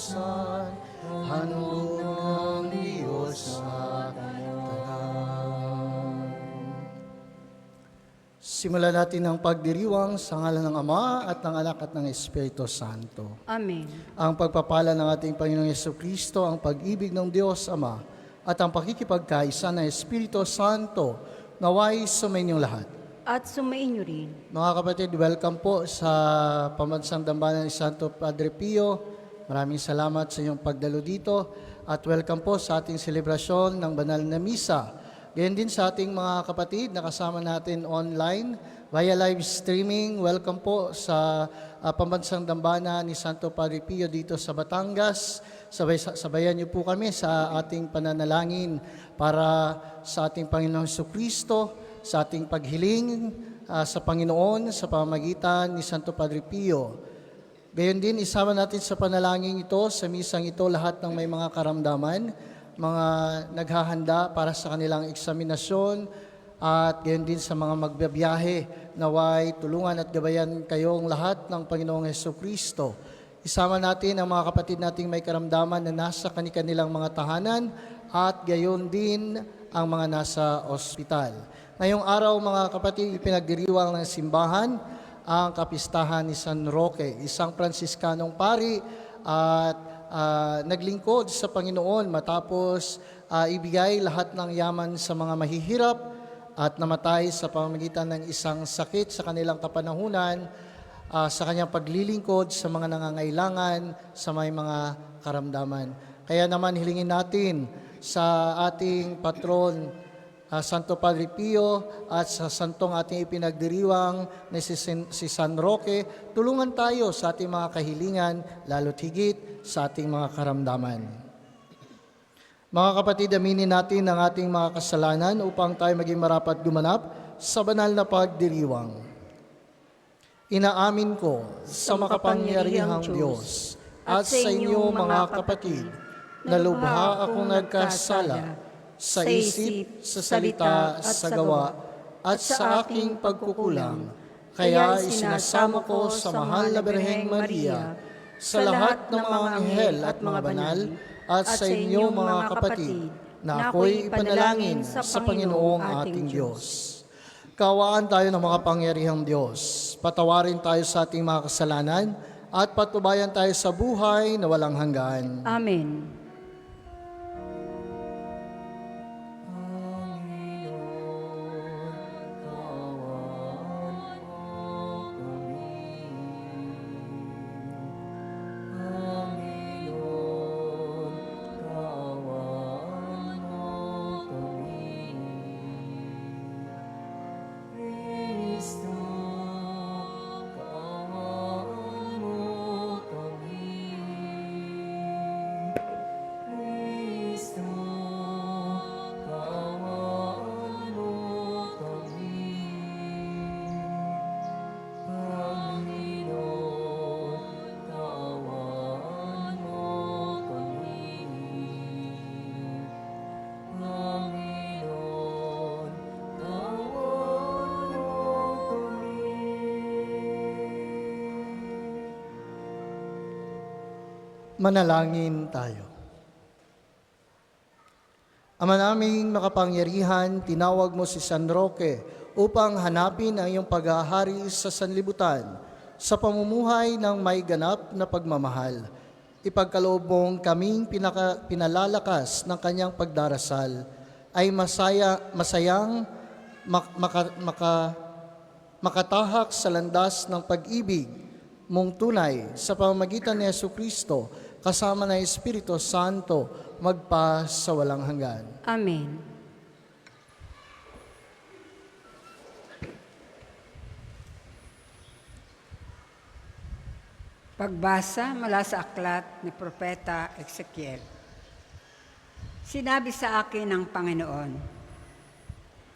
katapusan, handog ng Diyos sa tanan. Simulan natin ang pagdiriwang sa ngalan ng Ama at ng Anak at ng Espiritu Santo. Amen. Ang pagpapala ng ating Panginoong Jesucristo, ang pag-ibig ng Diyos Ama, at ang pakikipagkaisa ng Espiritu Santo, naway sumainyong lahat. At sumainyo rin. Mga kapatid, welcome po sa Pambansang Dambana ni Santo Padre Pio. Maraming salamat sa inyong pagdalo dito at welcome po sa ating selebrasyon ng banal na misa. Gayon din sa ating mga kapatid na kasama natin online via live streaming. Welcome po sa Pambansang Dambana ni Santo Padre Pio dito sa Batangas. Sabayan niyo po kami sa ating pananalangin para sa ating Panginoong Jesucristo, sa ating paghiling sa Panginoon sa pamamagitan ni Santo Padre Pio. Gayon din, isama natin sa panalangin ito, sa misang ito, lahat ng may mga karamdaman, mga naghahanda para sa kanilang eksaminasyon, at gayon din sa mga magbabiyahe, naway tulungan at gabayan kayong lahat ng Panginoong Jesucristo. Isama natin ang mga kapatid nating may karamdaman na nasa kanilang mga tahanan at gayon din ang mga nasa ospital. Ngayong araw mga kapatid, ipinagdiriwang ng simbahan ang kapistahan ni San Roque, isang Pransiskanong pari at naglingkod sa Panginoon matapos ibigay lahat ng yaman sa mga mahihirap at namatay sa pamamagitan ng isang sakit sa kanilang kapanahunan sa kanyang paglilingkod sa mga nangangailangan, sa may mga karamdaman. Kaya naman hilingin natin sa ating patron Santo Padre Pio at sa santong ating ipinagdiriwang na si San Roque, tulungan tayo sa ating mga kahilingan, lalo't higit sa ating mga karamdaman. Mga kapatid, aminin natin ang ating mga kasalanan upang tayo maging marapat gumanap sa banal na pagdiriwang. Inaamin ko sa makapangyarihang Diyos at sa inyo mga kapatid, na lubha akong nagkasala sa isip, sa salita, at sa gawa, at sa aking pagkukulang. Kaya isinasamo ko sa mahal na Birheng Maria, sa lahat ng mga anghel at mga banal, at sa inyo mga kapatid, na ako'y ipanalangin sa Panginoong ating Diyos. Kawaan tayo ng makapangyarihang Diyos. Patawarin tayo sa ating mga kasalanan, at patubayan tayo sa buhay na walang hanggan. Amen. Manalangin tayo. Ama naming makapangyarihan, tinawag mo si San Roque upang hanapin ang iyong paghahari sa sanlibutan sa pamumuhay ng may ganap na pagmamahal. Ipagkaloob mong kaming pinalalakas ng kanyang pagdarasal ay masayang makatahak sa landas ng pag-ibig mong tunay sa pamamagitan ni Jesucristo kasama ng Espiritu Santo magpa sa walang hanggan. Amen. Pagbasa mula sa aklat ni Propeta Ezekiel. Sinabi sa akin ng Panginoon,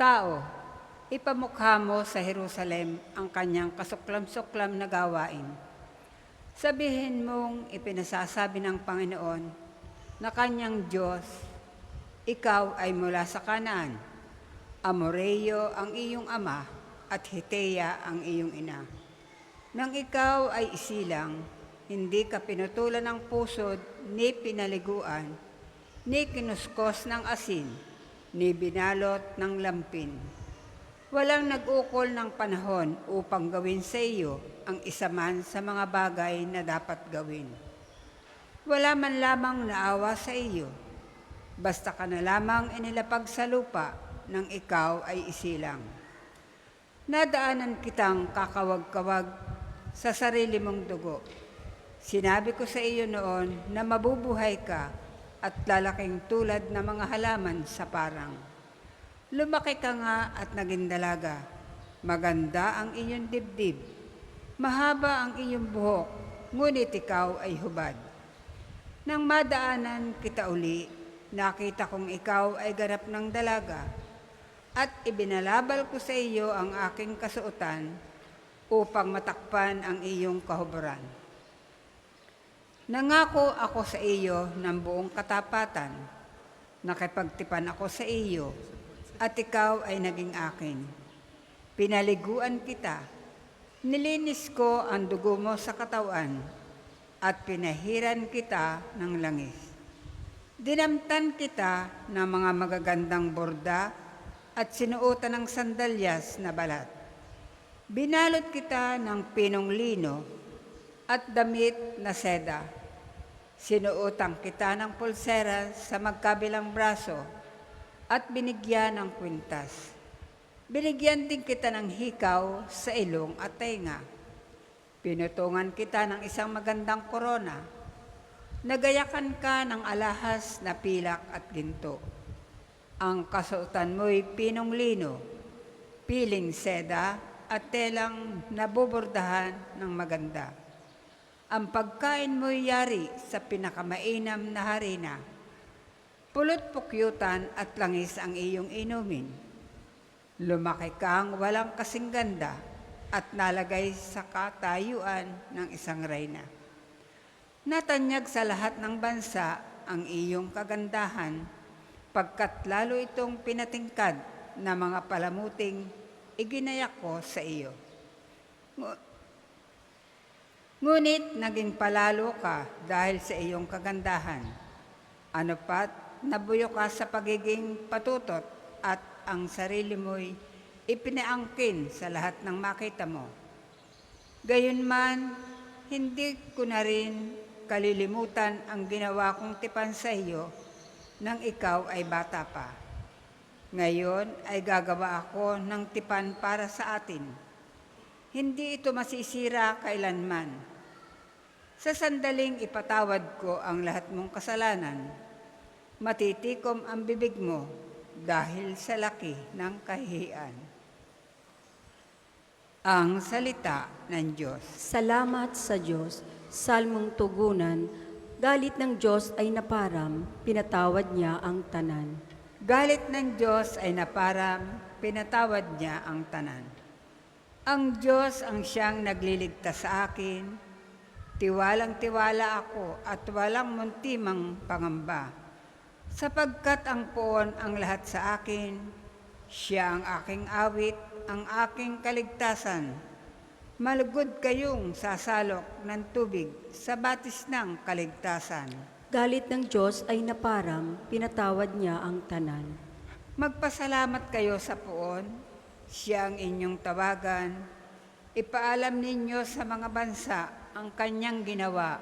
Tao, ipamukha mo sa Jerusalem ang kanyang kasuklam-suklam na gawain. Sabihin mong ipinasasabi ng Panginoon na kanyang Diyos, ikaw ay mula sa Kanaan, Amoreo ang iyong ama at Hitea ang iyong ina. Nang ikaw ay isilang, Hindi ka pinutulan ng pusod, ni pinaliguan, ni kinuskos ng asin, ni binalot ng lampin. Walang nag-ukol ng panahon upang gawin sa iyo ang isa man sa mga bagay na dapat gawin. Wala man lamang naawa sa iyo, basta ka na lamang inilapag sa lupa nang ikaw ay isilang. Nadaanan kitang kakawag-kawag sa sarili mong dugo. Sinabi ko sa iyo noon na mabubuhay ka at lalaking tulad ng mga halaman sa parang. Lumaki ka nga at naging dalaga. Maganda ang iyong dibdib. Mahaba ang iyong buhok, ngunit ikaw ay hubad. Nang madaanan kita uli, nakita kong ikaw ay ganap ng dalaga, at ibinalabal ko sa iyo ang aking kasuotan upang matakpan ang iyong kahuboran. Nangako ako sa iyo ng buong katapatan, nakipagtipan ako sa iyo, at ikaw ay naging akin. Pinaliguan kita, nilinis ko ang dugo mo sa katawan, at pinahiran kita ng langis. Dinamtan kita ng mga magagandang borda at sinuotan ng sandalyas na balat. Binalot kita ng pinong lino at damit na seda. Sinuotan kita ng pulsera sa magkabilang braso at binigyan ng kwintas. Binigyan din kita ng hikaw sa ilong at tenga. Pinutungan kita ng isang magandang korona. Nagayakan ka ng alahas na pilak at ginto. Ang kasuotan mo'y pinong lino, piling seda at telang nabubordahan ng maganda. Ang pagkain mo'y yari sa pinakamainam na harina. Pulot-pukyutan at langis ang iyong inumin. Lumaki kang walang kasing ganda at nalagay sa katayuan ng isang reyna. Natanyag sa lahat ng bansa ang iyong kagandahan, pagkat lalo itong pinatingkad na mga palamuting iginayak ko sa iyo. Ngunit naging palalo ka dahil sa iyong kagandahan. Ano pat, nabuyo ka sa pagiging patutot at ang sarili mo'y ipinaangkin sa lahat ng makita mo. Gayunman, hindi ko na rin kalilimutan ang ginawa kong tipan sa iyo nang ikaw ay bata pa. Ngayon ay gagawa ako ng tipan para sa atin. Hindi ito masisira kailanman. Sa sandaling ipatawad ko ang lahat mong kasalanan, matitikom ang bibig mo dahil sa laki ng kahihiyan. Ang salita ng Diyos. Salamat sa Diyos. Salmong tugunan, galit ng Diyos ay naparam, pinatawad niya ang tanan. Galit ng Diyos ay naparam, pinatawad niya ang tanan. Ang Diyos ang siyang nagliligtas sa akin, tiwalang-tiwala ako at walang muntimang pangamba. Sapagkat ang poon ang lahat sa akin, siya ang aking awit, ang aking kaligtasan. Malugod kayong sasalok ng tubig sa batis ng kaligtasan. Galit ng Diyos ay naparam, pinatawad niya ang tanan. Magpasalamat kayo sa poon, siya ang inyong tawagan. Ipaalam ninyo sa mga bansa ang kanyang ginawa.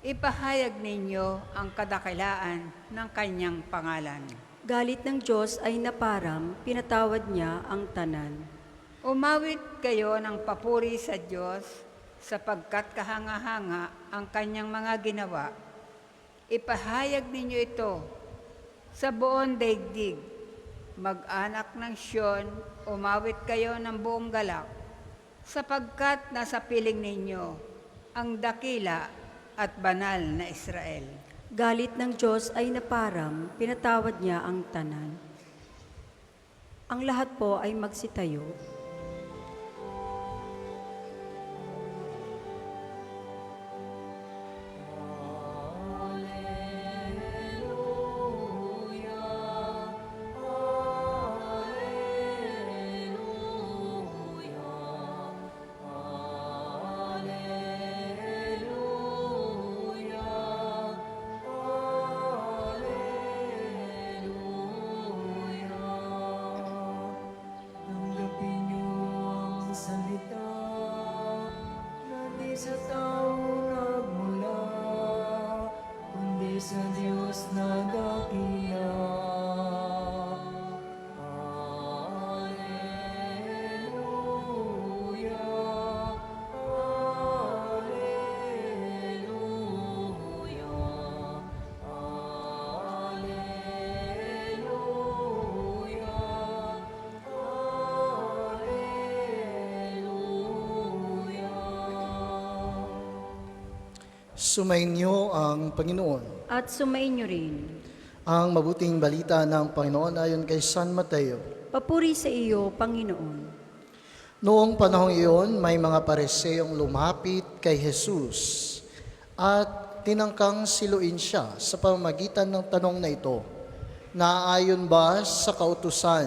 Ipahayag ninyo ang kadakilaan ng kanyang pangalan. Galit ng Diyos ay naparam, pinatawad niya ang tanan. Umawit kayo ng papuri sa Diyos, sapagkat kahanga-hanga ang kanyang mga ginawa. Ipahayag ninyo ito sa buong daigdig. Mag-anak ng Siyon, umawit kayo ng buong galak, sapagkat nasa piling ninyo ang dakila at banal na Israel. Galit ng Diyos ay naparam, pinatawad niya ang tanan. Ang lahat po ay magsitayo. sa tao nagmula, kundi sa Diyos na dakila. Alleluia, Alleluia, Alleluia, Alleluia. Sumainyo ang Panginoon. At sumainyo rin. Ang mabuting balita ng Panginoon ayon kay San Mateo. Papuri sa iyo, Panginoon. Noong panahong iyon, may mga Pariseyong lumapit kay Jesus at tinangkang siluin siya sa pamamagitan ng tanong na ito. Naayon ba sa kautusan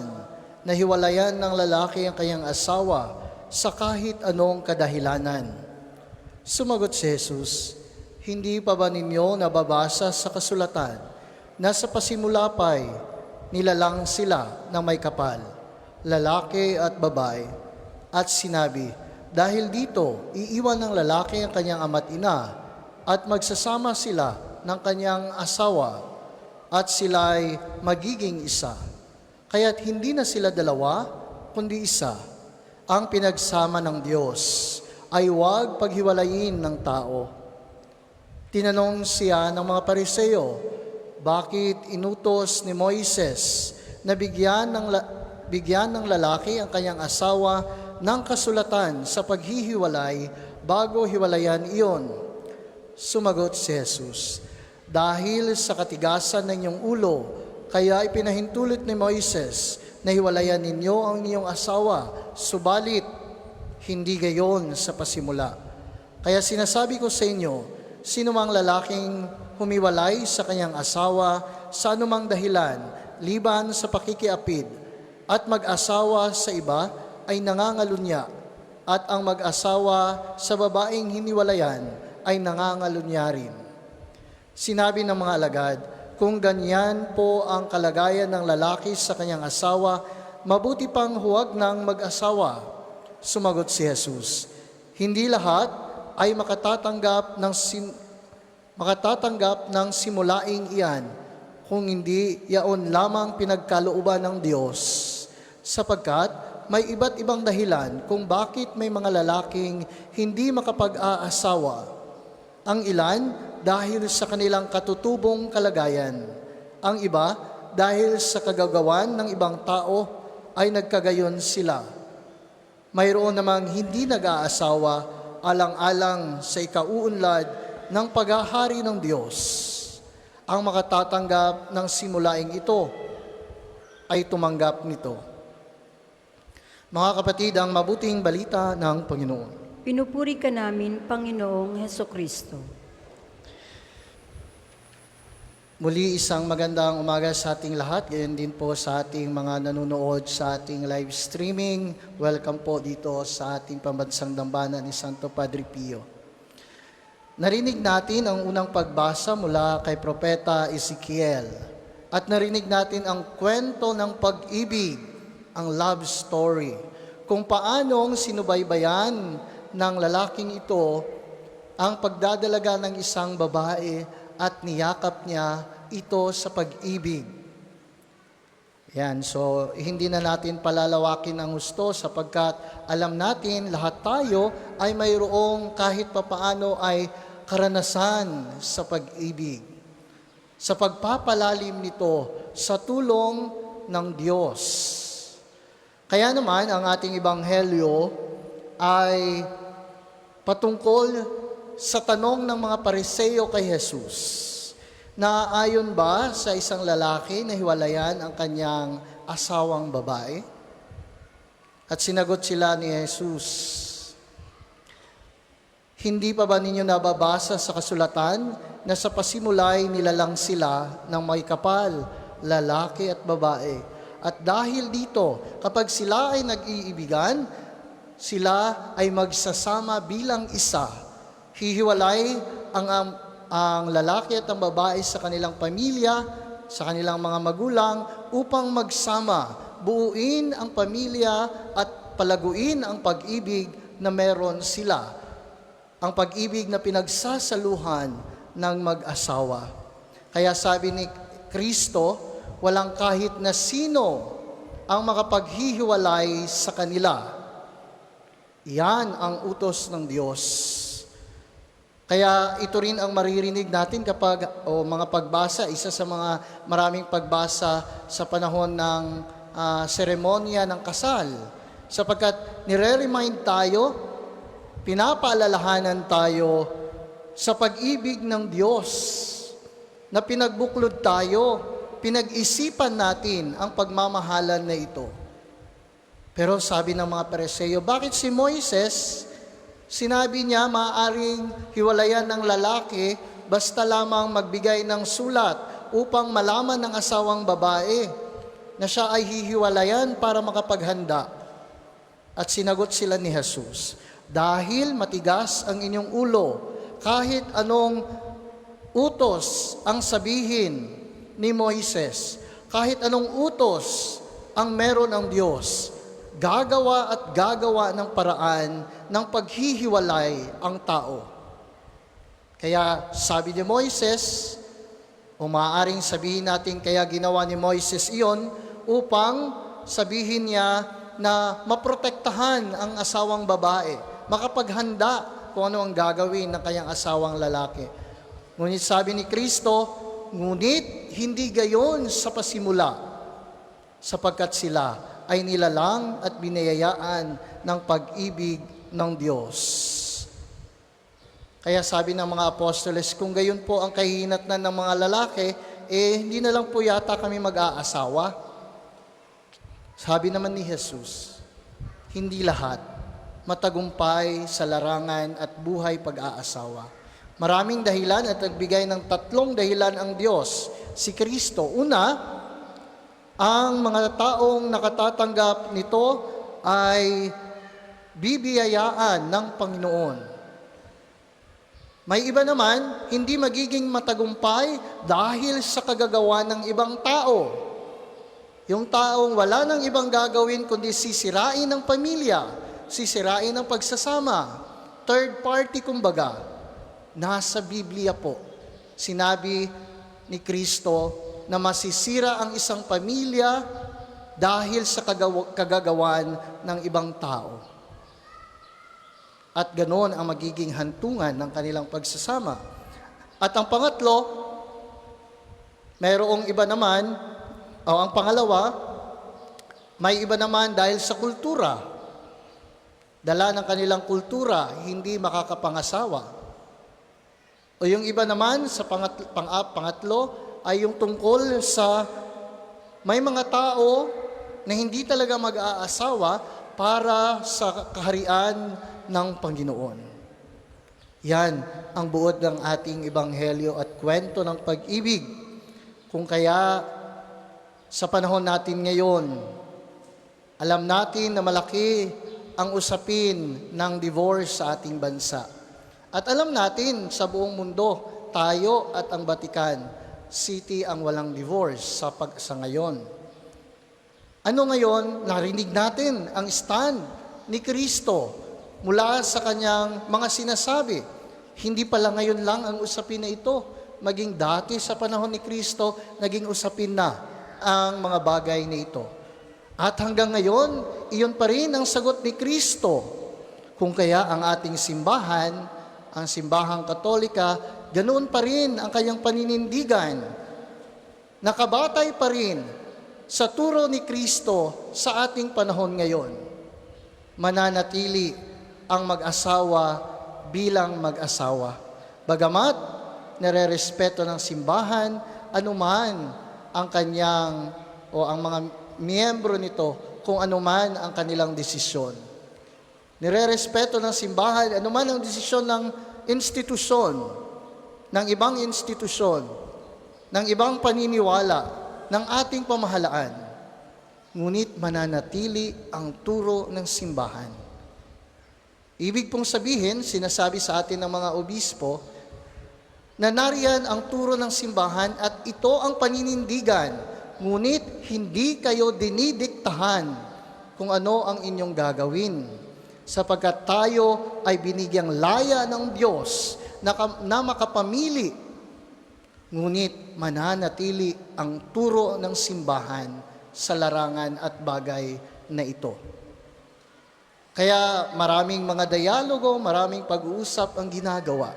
na hiwalayan ng lalaki ang kanyang asawa sa kahit anong kadahilanan? Sumagot si Jesus, hindi pa ba ninyo nababasa sa kasulatan na sa pasimula pa'y nilalang sila ng may kapal, lalaki at babae, at sinabi, dahil dito, iiwan ng lalaki ang kanyang ama't ina at magsasama sila ng kanyang asawa at sila'y magiging isa. Kaya't hindi na sila dalawa, kundi isa. Ang pinagsama ng Diyos ay huwag paghiwalayin ng tao. Tinanong siya ng mga Pariseo, bakit inutos ni Moises na bigyan ng lalaki ang kanyang asawa ng kasulatan sa paghihiwalay bago hiwalayan iyon? Sumagot si Jesus, dahil sa katigasan ng inyong ulo, kaya ipinahintulot ni Moises na hiwalayan ninyo ang inyong asawa, subalit hindi gayon sa pasimula. Kaya sinasabi ko sa inyo, sino mang lalaking humiwalay sa kanyang asawa sa anumang dahilan, liban sa pakikiapid, at mag-asawa sa iba ay nangangalunya, at ang mag-asawa sa babaeng hiniwalayan ay nangangalunya rin. Sinabi ng mga alagad, kung ganyan po ang kalagayan ng lalaki sa kanyang asawa, mabuti pang huwag nang mag-asawa. Sumagot si Jesus, hindi lahat ay makatatanggap ng simulaing iyan, kung hindi yaon lamang pinagkalooban ng Diyos, sapagkat may iba't ibang dahilan kung bakit may mga lalaking hindi makapag-aasawa. Ang ilan dahil sa kanilang katutubong kalagayan, ang iba dahil sa kagagawan ng ibang tao ay nagkagayon sila. Mayroon namang hindi nag-aasawa alang-alang sa ikauunlad ng paghahari ng Diyos. Ang makatatanggap ng simulaing ito ay tumanggap nito. Mga kapatid, ang mabuting balita ng Panginoon. Pinupuri ka namin, Panginoong Hesukristo. Muli isang magandang umaga sa ating lahat, gayon din po sa ating mga nanonood sa ating live streaming. Welcome po dito sa ating pambansang dambana ni Santo Padre Pio. Narinig natin ang unang pagbasa mula kay Propeta Ezekiel at narinig natin ang kwento ng pag-ibig, ang love story, kung paanong sinubaybayan ng lalaking ito ang pagdadalaga ng isang babae at niyakap niya ito sa pag-ibig. Yan, so hindi na natin palalawakin ang gusto sapagkat alam natin lahat tayo ay mayroong kahit papaano ay karanasan sa pag-ibig. Sa pagpapalalim nito sa tulong ng Diyos. Kaya naman ang ating ebanghelyo ay patungkol sa tanong ng mga Pariseo kay Jesus, naayon ba sa isang lalaki na hiwalayan ang kanyang asawang babae? At sinagot sila ni Jesus, hindi pa ba ninyo nababasa sa kasulatan na sa pasimulay nilalang sila ng may kapal, lalaki at babae? At dahil dito, kapag sila ay nag-iibigan, sila ay magsasama bilang isa. Hihiwalay ang lalaki at ang babae sa kanilang pamilya, sa kanilang mga magulang, upang magsama, buuin ang pamilya at palaguin ang pag-ibig na meron sila. ang pag-ibig na pinagsasaluhan ng mag-asawa. Kaya sabi ni Kristo, walang kahit na sino ang makapaghihiwalay sa kanila. Yan ang utos ng Diyos. Kaya ito rin ang maririnig natin kapag mga pagbasa, isa sa mga maraming pagbasa sa panahon ng seremonya ng kasal. Sapagkat nire-remind tayo, pinapaalalahanan tayo sa pag-ibig ng Diyos na pinagbuklod tayo, pinag-isipan natin ang pagmamahalan na ito. Pero sabi ng mga Pariseo, bakit si Moises, sinabi niya maaaring hiwalayan ng lalaki basta lamang magbigay ng sulat upang malaman ng asawang babae na siya ay hihiwalayan para makapaghanda. At sinagot sila ni Jesus, dahil matigas ang inyong ulo, kahit anong utos ang sabihin ni Moises, kahit anong utos ang meron ng Diyos, gagawa at gagawa ng paraan ng paghihiwalay ang tao. Kaya sabi ni Moises, o maaaring sabihin natin kaya ginawa ni Moises iyon upang sabihin niya na maprotektahan ang asawang babae, makapaghanda kung ano ang gagawin ng kanyang asawang lalaki. Ngunit sabi ni Kristo, ngunit hindi gayon sa pasimula, sapagkat sila ay nilalang at binayayaan ng pag-ibig ng Diyos. Kaya sabi ng mga apostoles, kung gayon po ang kahihinatnan ng mga lalaki, hindi na lang po yata kami mag-aasawa. Sabi naman ni Jesus, hindi lahat matagumpay sa larangan at buhay pag-aasawa. Maraming dahilan at nagbigay ng 3 dahilan ang Diyos, si Kristo. Una, ang mga taong nakatatanggap nito ay bibiyayaan ng Panginoon. May iba naman, hindi magiging matagumpay dahil sa kagagawa ng ibang tao. Yung taong wala ng ibang gagawin kundi sisirain ng pamilya, sisirain ng pagsasama, third party kumbaga. Nasa Biblia po, sinabi ni Kristo na masisira ang isang pamilya dahil sa kagagawan ng ibang tao. At ganoon ang magiging hantungan ng kanilang pagsasama. At ang pangatlo, mayroong iba naman, ang pangalawa, may iba naman dahil sa kultura. Dala ng kanilang kultura, hindi makakapangasawa. O yung iba naman, sa pangatlo, ay yung tungkol sa may mga tao na hindi talaga mag-aasawa para sa kaharian ng Panginoon. Yan ang buod ng ating ebanghelyo at kwento ng pag-ibig. Kung kaya sa panahon natin ngayon, alam natin na malaki ang usapin ng divorce sa ating bansa. At alam natin sa buong mundo, tayo at ang Vatican City ang walang divorce sa ngayon. Ano ngayon? Narinig natin ang stand ni Kristo mula sa kanyang mga sinasabi. Hindi pala ngayon lang ang usapin na ito. Maging dati sa panahon ni Kristo, naging usapin na ang mga bagay na ito. At hanggang ngayon, iyon pa rin ang sagot ni Kristo. Kung kaya ang ating simbahan, ang simbahang Katolika, ganoon pa rin ang kanyang paninindigan. Nakabatay pa rin sa turo ni Kristo sa ating panahon ngayon. Mananatili ang mag-asawa bilang mag-asawa. Bagamat nare-respeto ng simbahan, anuman ang kanyang o ang mga miyembro nito, kung anuman ang kanilang desisyon. Nire-respeto ng simbahan, anuman ang desisyon ng institusyon, ng ibang institusyon, ng ibang paniniwala, ng ating pamahalaan. Ngunit mananatili ang turo ng simbahan. Ibig pong sabihin, sinasabi sa atin ng mga obispo, na nariyan ang turo ng simbahan at ito ang paninindigan, ngunit hindi kayo dinidiktahan kung ano ang inyong gagawin. sapagkat tayo ay binigyang laya ng Diyos na makapamili, ngunit mananatili ang turo ng simbahan sa larangan at bagay na ito. Kaya maraming mga dialogo, maraming pag-uusap ang ginagawa.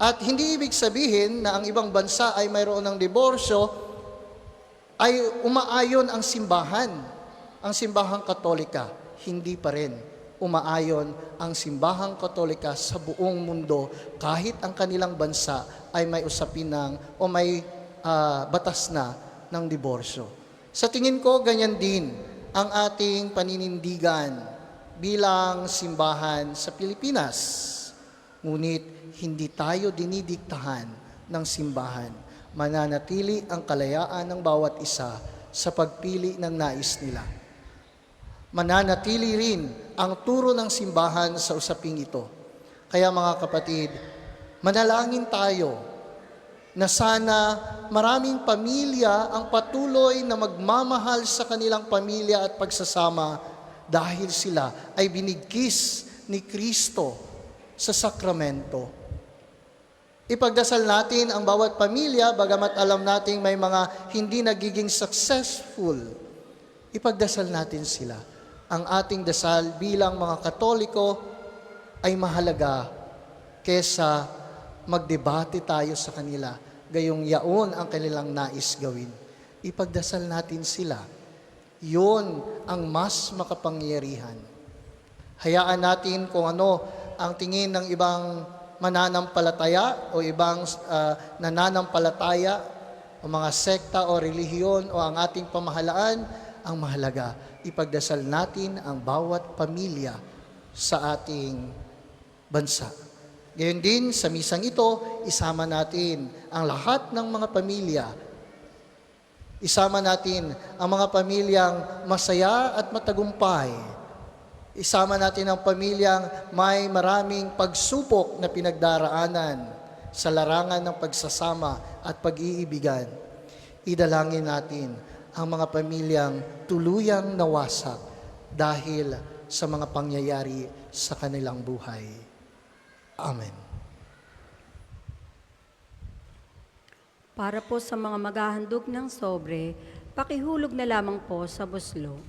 At hindi ibig sabihin na ang ibang bansa ay mayroon ng diborsyo, ay umaayon ang simbahang Katolika. Hindi pa rin umaayon ang simbahang Katolika sa buong mundo kahit ang kanilang bansa ay may usapin o may batas na ng diborsyo. Sa tingin ko, ganyan din ang ating paninindigan bilang simbahan sa Pilipinas. Ngunit hindi tayo dinidiktahan ng simbahan. Mananatili ang kalayaan ng bawat isa sa pagpili ng nais nila. Mananatili rin ang turo ng simbahan sa usaping ito. Kaya mga kapatid, manalangin tayo na sana maraming pamilya ang patuloy na magmamahal sa kanilang pamilya at pagsasama dahil sila ay binigkis ni Kristo sa sakramento. Ipagdasal natin ang bawat pamilya, bagamat alam nating may mga hindi nagiging successful. Ipagdasal natin sila. Ang ating dasal bilang mga Katoliko ay mahalaga kesa magdebate tayo sa kanila, gayong yaon ang kanilang nais gawin. Ipagdasal natin sila. Yun ang mas makapangyarihan. Hayaan natin kung ano ang tingin ng ibang mananampalataya o ibang nananampalataya o mga sekta o relihiyon o ang ating pamahalaan. Ang mahalaga, ipagdasal natin ang bawat pamilya sa ating bansa. Gayon din, sa misang ito, isama natin ang lahat ng mga pamilya. Isama natin ang mga pamilyang masaya at matagumpay. Isama natin ang pamilyang may maraming pagsupok na pinagdaraanan sa larangan ng pagsasama at pag-iibigan. Idalangin natin ang mga pamilyang tuluyang nawasak dahil sa mga pangyayari sa kanilang buhay. Amen. Para po sa mga maghahandog ng sobre, pakihulog na lamang po sa buslo.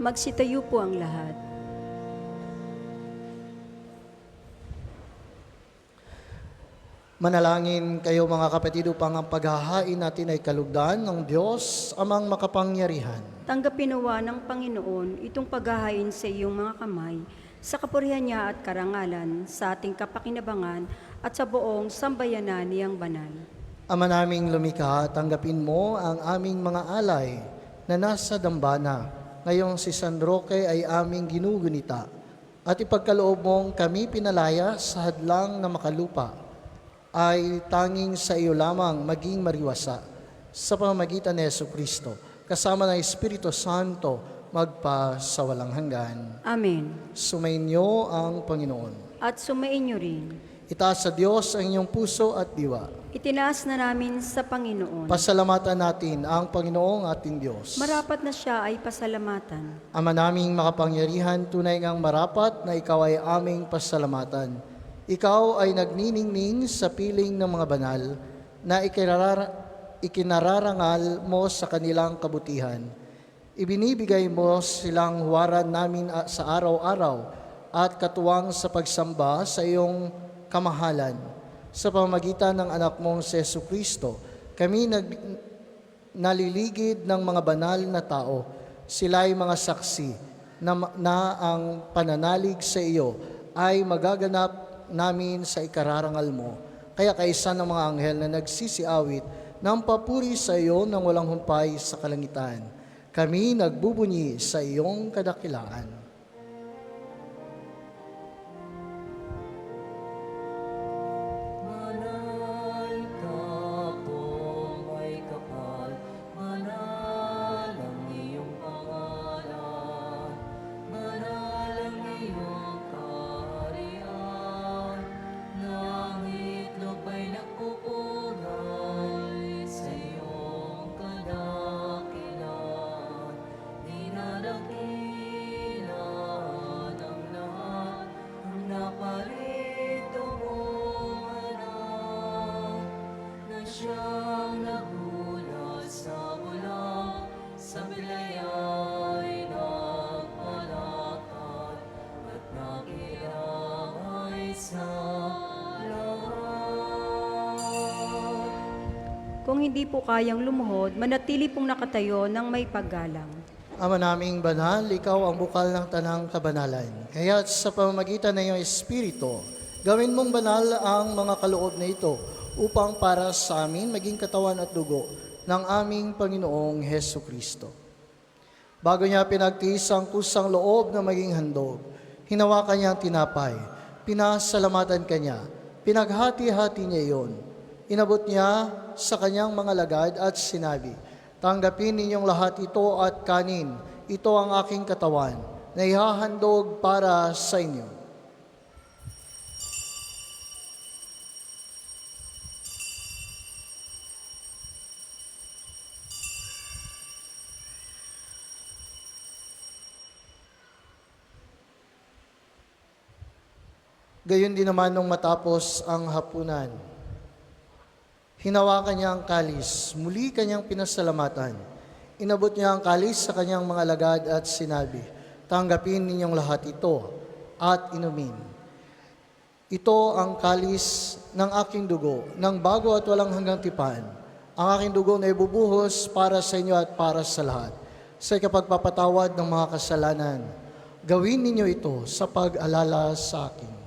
Magsitayo po ang lahat. Manalangin kayo mga kapatid upang ang paghahain natin ay kalugdan ng Diyos amang makapangyarihan. Tanggapin nawa ng Panginoon itong paghahain sa iyong mga kamay, sa kapurihan niya at karangalan, sa ating kapakinabangan at sa buong sambayanan niyang banal. Ama naming lumikha, tanggapin mo ang aming mga alay na nasa dambana. Ngayong si San Roque ay aming ginugunita at ipagkaloob mong kami pinalaya sa hadlang na makalupa ay tanging sa iyo lamang maging mariwasa sa pamamagitan ni Jesucristo kasama ng Espiritu Santo magpa sa walang hanggan. Amen. Sumainyo ang Panginoon. At sumainyo rin. Itaas sa Diyos ang inyong puso at diwa. Itinaas na namin sa Panginoon. Pasalamatan natin ang Panginoong ating Diyos. Marapat na siya ay pasalamatan. Ama naming makapangyarihan, tunay ngang marapat na ikaw ay aming pasalamatan. Ikaw ay nagniningning sa piling ng mga banal na ikinararangal mo sa kanilang kabutihan. Ibinibigay mo silang huwaran namin sa araw-araw at katuwang sa pagsamba sa iyong kamahalan. Sa pamamagitan ng anak mong si Jesucristo, kami naliligid ng mga banal na tao. Sila ay mga saksi na ang pananalig sa iyo ay magaganap namin sa ikararangal mo. Kaya kaisa ng mga anghel na nagsisiawit ng papuri sa iyo nang walang humpay sa kalangitan. Kami nagbubunyi sa iyong kadakilaan. Manal ka po may kapal, manal ang iyong pangalan, manal ang iyong kaharian, langit lupa'y nagpupugay sa iyong kadakilan, dinadakilan ang lahat, ang naparito mong anak, na siyang nagulat sa bulang, sa bilayay nagpalakad, at nakilangay sa lahat. Kung hindi po kayang lumuhod, manatili pong nakatayo ng may paggalang. Ama naming banal, ikaw ang bukal ng tanang kabanalan. Kaya sa pamamagitan ng iyong Espiritu, gawin mong banal ang mga kaloob na ito upang para sa amin maging katawan at dugo ng aming Panginoong Heso Kristo. Bago niya pinagtiis ang kusang loob na maging handog, hinawakan niya ang tinapay, pinasalamatan kanya, pinaghati-hati niya iyon. Inabot niya sa kanyang mga lagad at sinabi, "Tanggapin ninyong lahat ito at kanin. Ito ang aking katawan na ihahandog para sa inyo." Gayon din naman nung matapos ang hapunan, hinawakan niya ang kalis, muli kanyang pinasalamatan. Inabot niya ang kalis sa kanyang mga lagad at sinabi, "Tanggapin ninyong lahat ito at inumin. Ito ang kalis ng aking dugo, ng bago at walang hanggang tipan. Ang aking dugo na ibubuhos para sa inyo at para sa lahat, sa ikapagpapatawad ng mga kasalanan. Gawin ninyo ito sa pag-alala sa akin."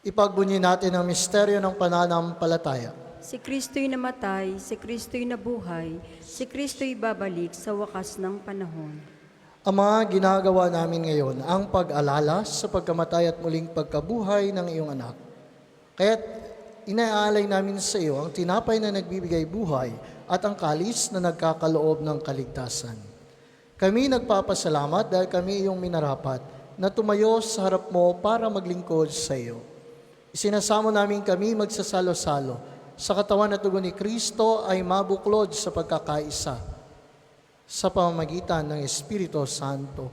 Ipagbunyi natin ang misteryo ng pananampalataya. Si Kristo'y namatay, si Kristo'y nabuhay, si Kristo'y babalik sa wakas ng panahon. Ama, ginagawa namin ngayon ang pag-alala sa pagkamatay at muling pagkabuhay ng iyong anak. Kaya't inaalay namin sa iyo ang tinapay na nagbibigay buhay at ang kalis na nagkakaloob ng kaligtasan. Kami nagpapasalamat dahil kami iyong minarapat na tumayo sa harap mo para maglingkod sa iyo. Isinasamo namin kami magsasalo-salo sa katawan at dugo ni Kristo ay mabuklod sa pagkakaisa sa pamamagitan ng Espiritu Santo.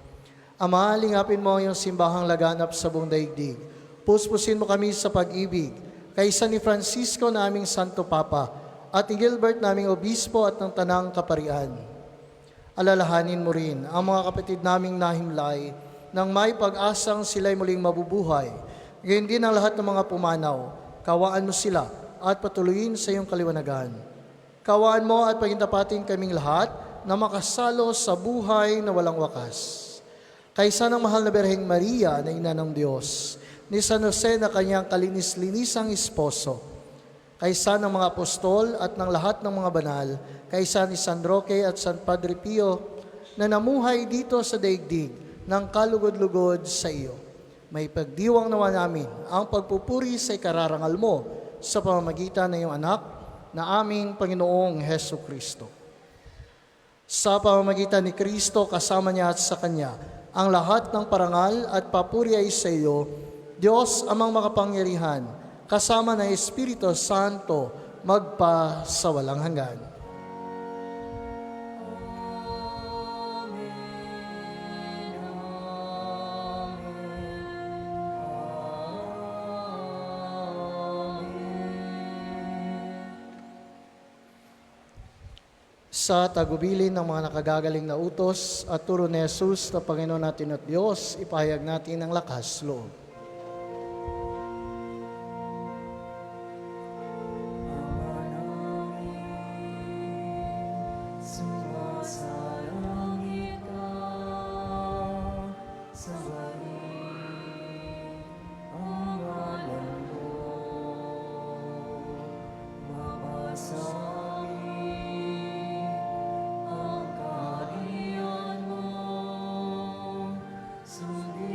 Ama, lingapin mo ang iyong simbahang laganap sa buong daigdig. Puspusin mo kami sa pag-ibig, kaysa ni Francisco na aming Santo Papa at ni Gilbert naming Obispo at ng Tanang Kaparian. Alalahanin mo rin ang mga kapatid naming nahimlay nang may pag-asang sila'y muling mabubuhay. Gayon din ang lahat ng mga pumanaw. Kawaan mo sila at patuloyin sa iyong kaliwanagan. Kawaan mo at pagintapatin kaming lahat na makasalo sa buhay na walang wakas. Kaysa ng mahal na Birheng Maria na Ina ng Diyos, ni San Jose na kanyang kalinis-linisang esposo, kaysa ng mga apostol at ng lahat ng mga banal, kaysa ni San Roque at San Padre Pio na namuhay dito sa daigdig ng kalugod-lugod sa iyo. May pagdiwang nawa namin ang pagpupuri sa ikararangal mo sa pamamagitan ng iyong anak na aming Panginoong Heso Kristo. Sa pamamagitan ni Kristo, kasama niya at sa Kanya, ang lahat ng parangal at papuri ay sa iyo, Diyos amang makapangyarihan, kasama ng Espiritu Santo, magpa sa walang hanggan. Sa tagubilin ng mga nakagagaling na utos at turo ni Jesus na Panginoon natin at Diyos, ipahayag natin ang lakas loob. Sumasalangit ka sa balik ang ngalan mo, mapasangit ang kaharian mo, sundin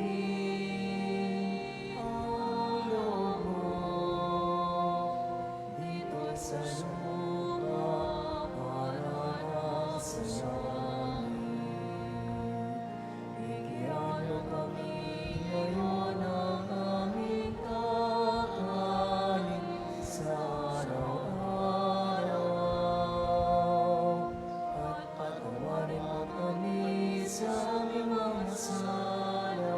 ang loob mo dito sa lupa para sa langit. Bigyan mo kami ngayon ng aming kakanin sa araw-araw, at patawarin mo kami sa aming mga sala,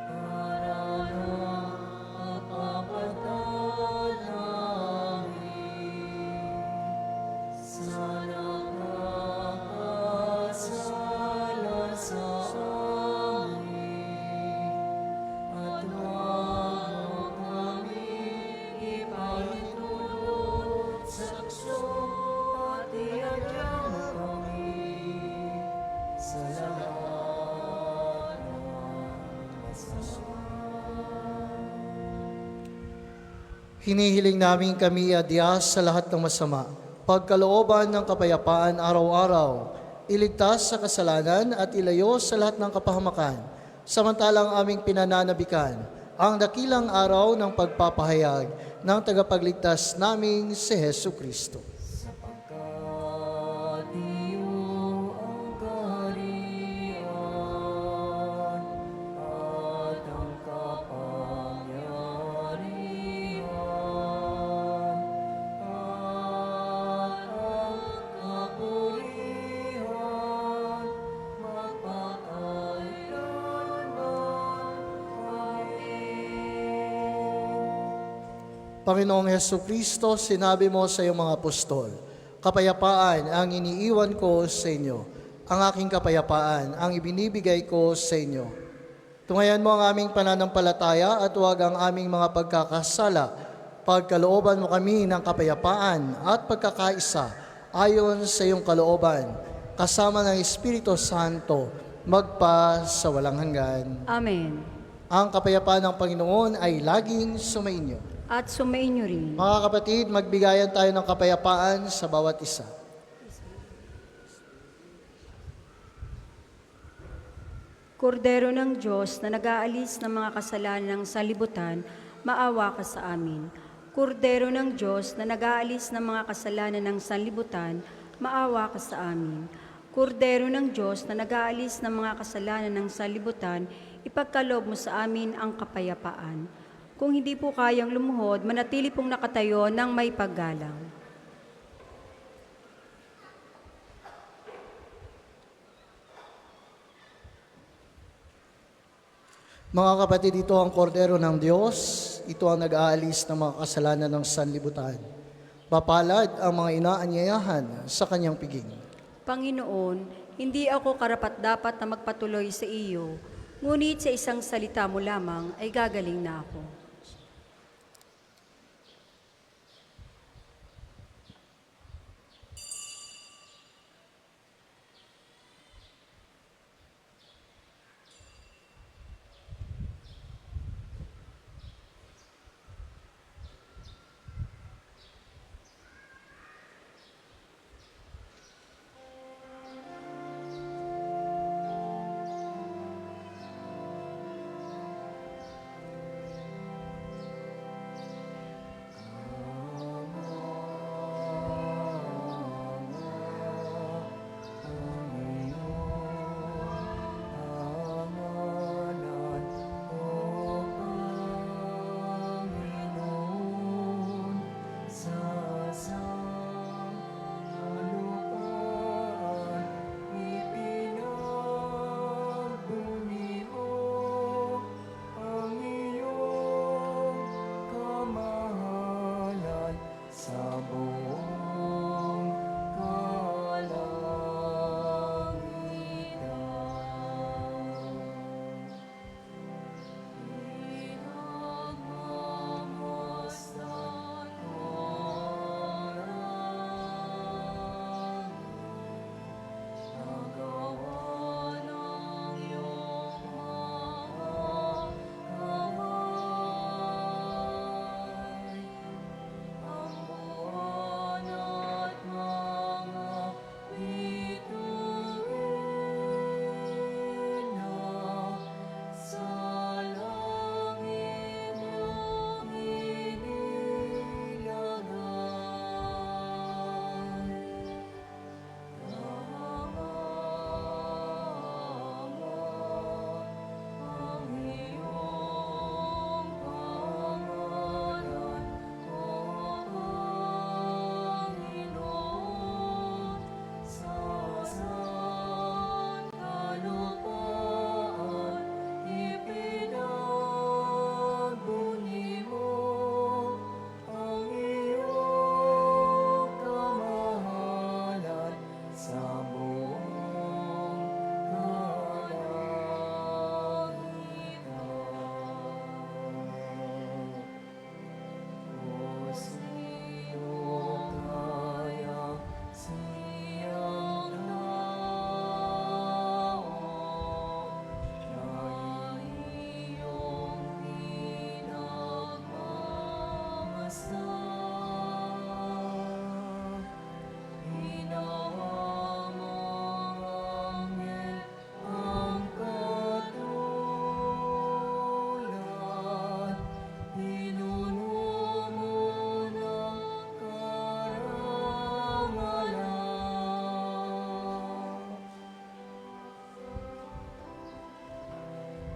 para na mapapatawad namin sa nakakasala sa amin, at huwag mo kami ipahintulot sa tukso, at iadya mo kami sa lahat ng masama. Hinihiling namin kami adyas sa lahat ng masama, pagkalooban ng kapayapaan araw-araw, iligtas sa kasalanan at ilayo sa lahat ng kapahamakan, samantalang aming pinananabikan ang dakilang araw ng pagpapahayag ng tagapagligtas naming si Hesu Kristo. Sapagkat iyo ang kaharian at ang kapangyarihan at ang kapurihan magpakailanman. Amen. Panginoong Hesu Kristo, sinabi mo sa iyong mga apostol, kapayapaan ang iniiwan ko sa inyo, ang aking kapayapaan ang ibinibigay ko sa inyo. Tungayan mo ang aming pananampalataya at huwag ang aming mga pagkakasala. Pagkalooban mo kami ng kapayapaan at pagkakaisa ayon sa iyong kalooban, kasama ng Espiritu Santo, magpa sa walang hanggan. Amen. Ang kapayapaan ng Panginoon ay laging sumainyo. At sumainyo rin. Mga kapatid, magbigayan tayo ng kapayapaan sa bawat isa. Kordero ng Diyos na nag-aalis ng mga kasalanan ng sanlibutan, maawa ka sa amin. Kordero ng Diyos na nag-aalis ng mga kasalanan ng sanlibutan, maawa ka sa amin. Kordero ng Diyos na nag-aalis ng mga kasalanan ng sanlibutan, ipagkaloob mo sa amin ang kapayapaan. Kung hindi po kayang lumuhod, manatili pong nakatayo ng may paggalang. Mga kapatid, ito ang kordero ng Diyos. Ito ang nag-aalis ng mga kasalanan ng sanlibutan. Mapalad ang mga inaanyayahan sa kanyang piging. Panginoon, hindi ako karapat-dapat na magpatuloy sa iyo, ngunit sa isang salita mo lamang ay gagaling na ako.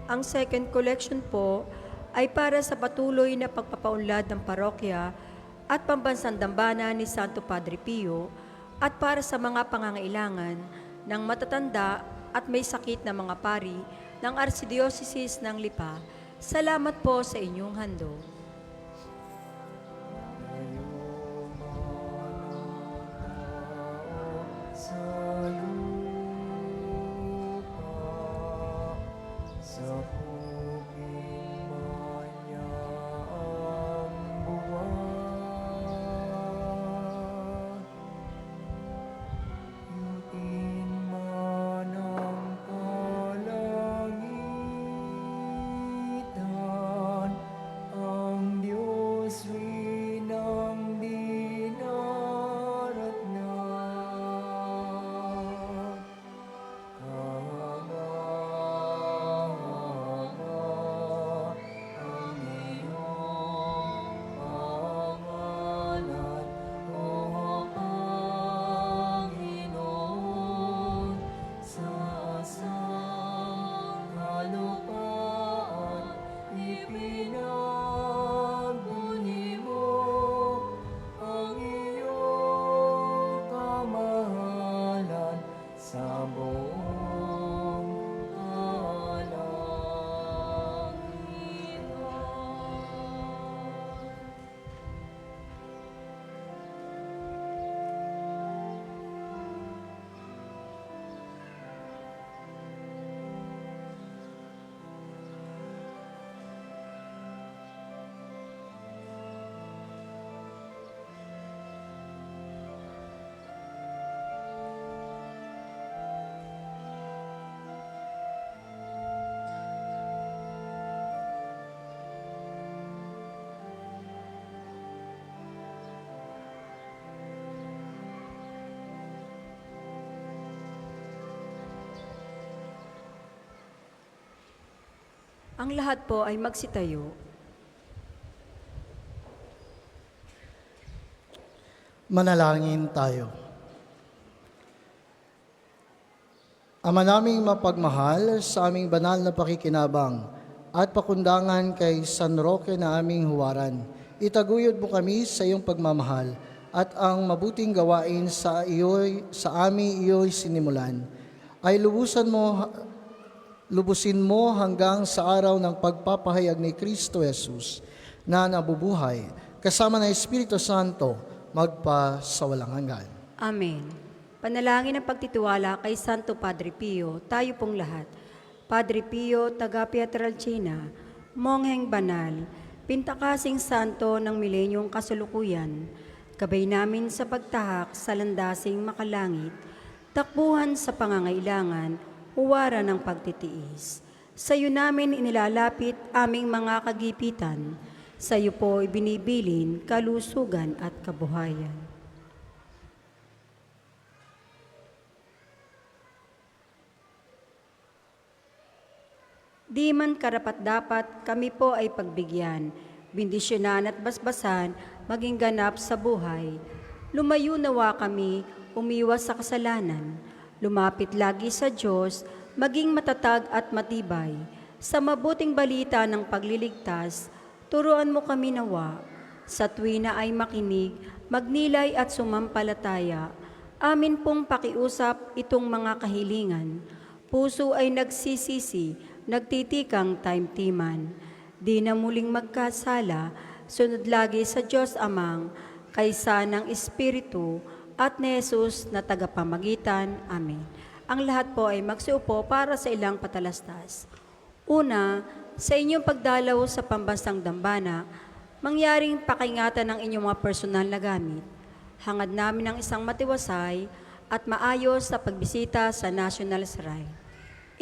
Ang second collection po ay para sa patuloy na pagpapaunlad ng parokya at pambansang dambana ni Santo Padre Pio at para sa mga pangangailangan ng matatanda at may sakit na mga pari ng Archdiocese ng Lipa. Salamat po sa inyong handog. Sa lupa, sa hubing manya ang buwan. Yutin man ang kalangitan, ang Diyos rin ang dinaratnan. Kamahanga ang iyong pangalan, O Panginoon, sa sangkalupaan ipinagbuni mo ang iyong kamahalan sa buong kalangitan. Ang lahat po ay magsitayo. Manalangin tayo. Ama naming mapagmahal, sa aming banal na pakikinabang at pakundangan kay San Roque na aming huwaran, itaguyod mo kami sa iyong pagmamahal at ang mabuting gawain sa amin iyo'y sinimulan ay lubusin mo hanggang sa araw ng pagpapahayag ni Kristo Jesus na nabubuhay kasama ng Espiritu Santo magpa sa walang hanggan. Amen. Panalangin ng pagtitiwala kay Santo Padre Pio, tayo pong lahat. Padre Pio, taga Pietrelcina, mongheng banal, pintakasing santo ng milenyong kasulukuyan, gabay namin sa pagtahak sa landasing makalangit, takbuhan sa pangangailangan, huwara ng pagtitiis. Sa iyo namin inilalapit aming mga kagipitan. Sa iyo po ibinibilin kalusugan at kabuhayan. Di man karapat-dapat kami po ay pagbigyan, bindisyonan at basbasan, maging ganap sa buhay. Lumayo nawa kami, umiwas sa kasalanan. Lumapit lagi sa Diyos, maging matatag at matibay. Sa mabuting balita ng pagliligtas, turuan mo kami nawa. Sa tuwina ay makinig, magnilay at sumampalataya. Amin pong pakiusap itong mga kahilingan. Puso ay nagsisisi, nagtitikang taimtiman. Di na muling magkasala, sunod lagi sa Diyos Amang, kaysa ng Espiritu, at ni Jesus na tagapamagitan. Amen. Ang lahat po ay magsiupo para sa ilang patalastas. Una, sa inyong pagdalaw sa pambansang dambana, mangyaring pakingatan ng inyong mga personal na gamit. Hangad namin ng isang matiwasay at maayos sa pagbisita sa National Shrine.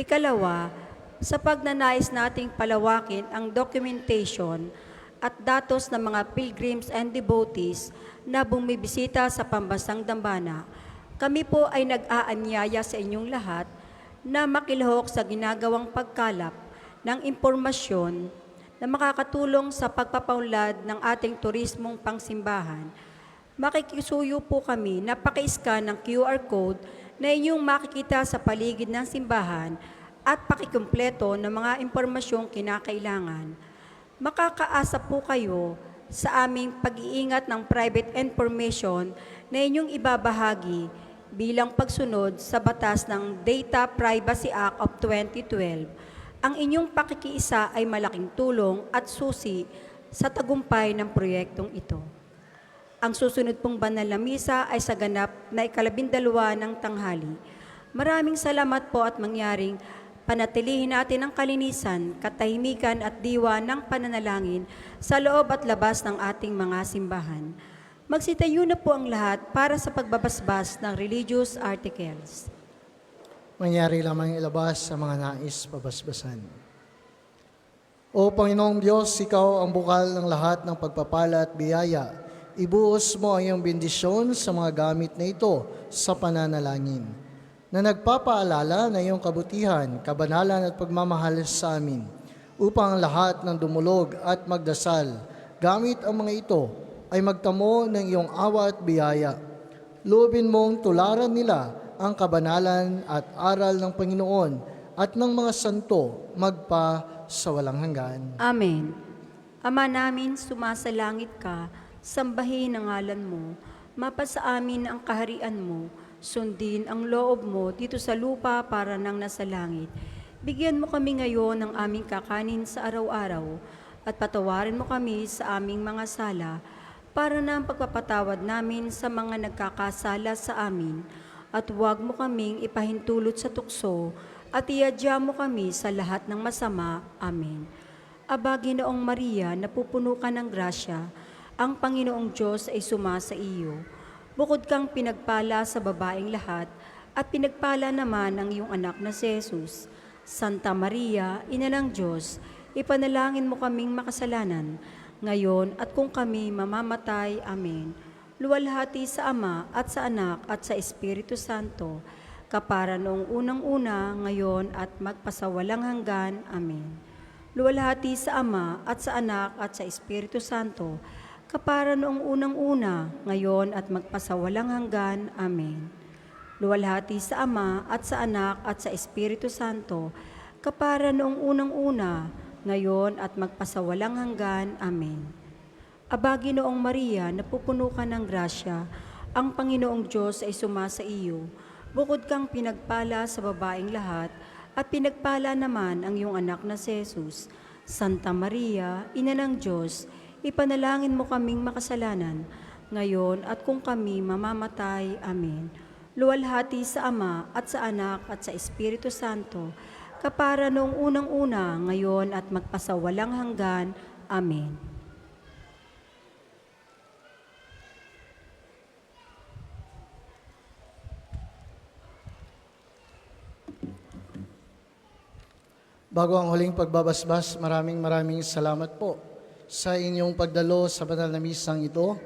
Ikalawa, sa pagnanais nating palawakin ang documentation at datos ng mga pilgrims and devotees na bumibisita sa pambansang dambana, kami po ay nag-aanyaya sa inyong lahat na makilahok sa ginagawang pagkalap ng impormasyon na makakatulong sa pagpapaunlad ng ating turismong pangsimbahan. Makikisuyo po kami na paki-scan ng QR code na inyong makikita sa paligid ng simbahan at pakikumpleto ng mga impormasyong kinakailangan. Makakaasa po kayo sa aming pag-iingat ng private information na inyong ibabahagi bilang pagsunod sa batas ng Data Privacy Act of 2012. Ang inyong pakikiisa ay malaking tulong at susi sa tagumpay ng proyektong ito. Ang susunod pong banal na misa ay sa ganap na 12 ng tanghali. Maraming salamat po at mangyaring panatilihin natin ang kalinisan, katahimikan at diwa ng pananalangin sa loob at labas ng ating mga simbahan. Magsitayo na po ang lahat para sa pagbabasbas ng religious articles. Mangyari lamang ilabas sa mga nais pabasbasan. O Panginoong Diyos, Ikaw ang bukal ng lahat ng pagpapala at biyaya. Ibuhos mo ang iyong bendisyon sa mga gamit na ito sa pananalangin, na nagpapaalala na iyong kabutihan, kabanalan at pagmamahal sa amin, upang ang lahat ng dumulog at magdasal, gamit ang mga ito, ay magtamo ng iyong awa at biyaya. Loobin mong tularan nila ang kabanalan at aral ng Panginoon at ng mga santo magpa sa walang hanggan. Amen. Ama namin, sumasalangit ka, sambahin ang ngalan mo, mapasa amin ang kaharian mo, sundin ang loob mo dito sa lupa para nang nasa langit. Bigyan mo kami ngayon ng aming kakanin sa araw-araw at patawarin mo kami sa aming mga sala para na ang pagpapatawad namin sa mga nagkakasala sa amin. At huwag mo kaming ipahintulot sa tukso at iadya mo kami sa lahat ng masama. Amen. Aba, Ginoong Maria, napupuno ka ng grasya, ang Panginoong Diyos ay sumasa iyo. Bukod kang pinagpala sa babaeng lahat, at pinagpala naman ang iyong anak na si Jesus. Santa Maria, Ina ng Diyos, ipanalangin mo kaming makasalanan, ngayon at kung kami mamamatay. Amen. Luwalhati sa Ama at sa Anak at sa Espiritu Santo, kapara noong unang-una, ngayon at magpasawalang hanggan. Amen. Luwalhati sa Ama at sa Anak at sa Espiritu Santo, kapara noong unang-una, ngayon at magpasawalang hanggan. Amen. Luwalhati sa Ama at sa Anak at sa Espiritu Santo, kapara noong unang-una, ngayon at magpasawalang hanggan. Amen. Aba, Ginoong Maria, napupuno ka ng grasya, ang Panginoong Diyos ay sumasa iyo. Bukod kang pinagpala sa babaeng lahat, at pinagpala naman ang iyong anak na si Jesus. Santa Maria, Ina ng Diyos, ipanalangin mo kaming makasalanan, ngayon at kung kami mamamatay. Amen. Luwalhati sa Ama at sa Anak at sa Espiritu Santo, kapara noong unang-una, ngayon at magpasawalang hanggan. Amen. Bago ang huling pagbabasbas, maraming salamat po sa inyong pagdalo sa banal na misang ito.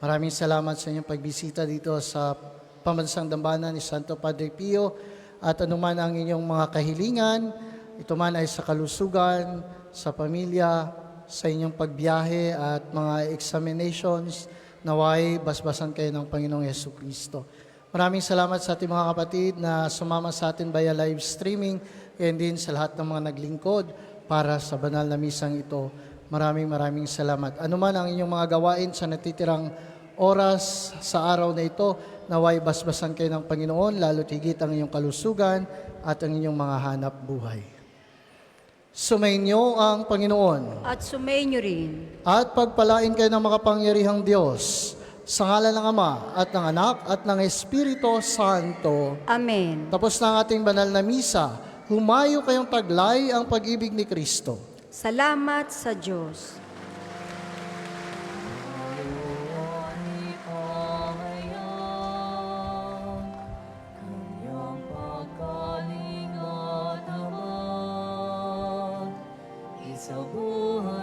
Maraming salamat sa inyong pagbisita dito sa Pambansang Dambana ni Santo Padre Pio, at anuman ang inyong mga kahilingan, ito man ay sa kalusugan, sa pamilya, sa inyong pagbiyahe at mga examinations, naway basbasan kayo ng Panginoong Jesucristo. Maraming salamat sa ating mga kapatid na sumama sa atin via live streaming, and din sa lahat ng mga naglingkod para sa banal na misang ito. Maraming salamat. Ano man ang inyong mga gawain sa natitirang oras sa araw na ito, naway basbasan kayo ng Panginoon, lalo tigit ang inyong kalusugan at ang inyong mga hanap buhay. Sumainyo ang Panginoon. At sumainyo rin. At pagpalain kayo ng makapangyarihang Diyos, sa ngalan ng Ama at ng Anak at ng Espiritu Santo. Amen. Tapos na ang ating banal na misa, humayo kayong taglay ang pag-ibig ni Kristo. Salamat sa Diyos. Kanyang pagkalinga naman, isabuhay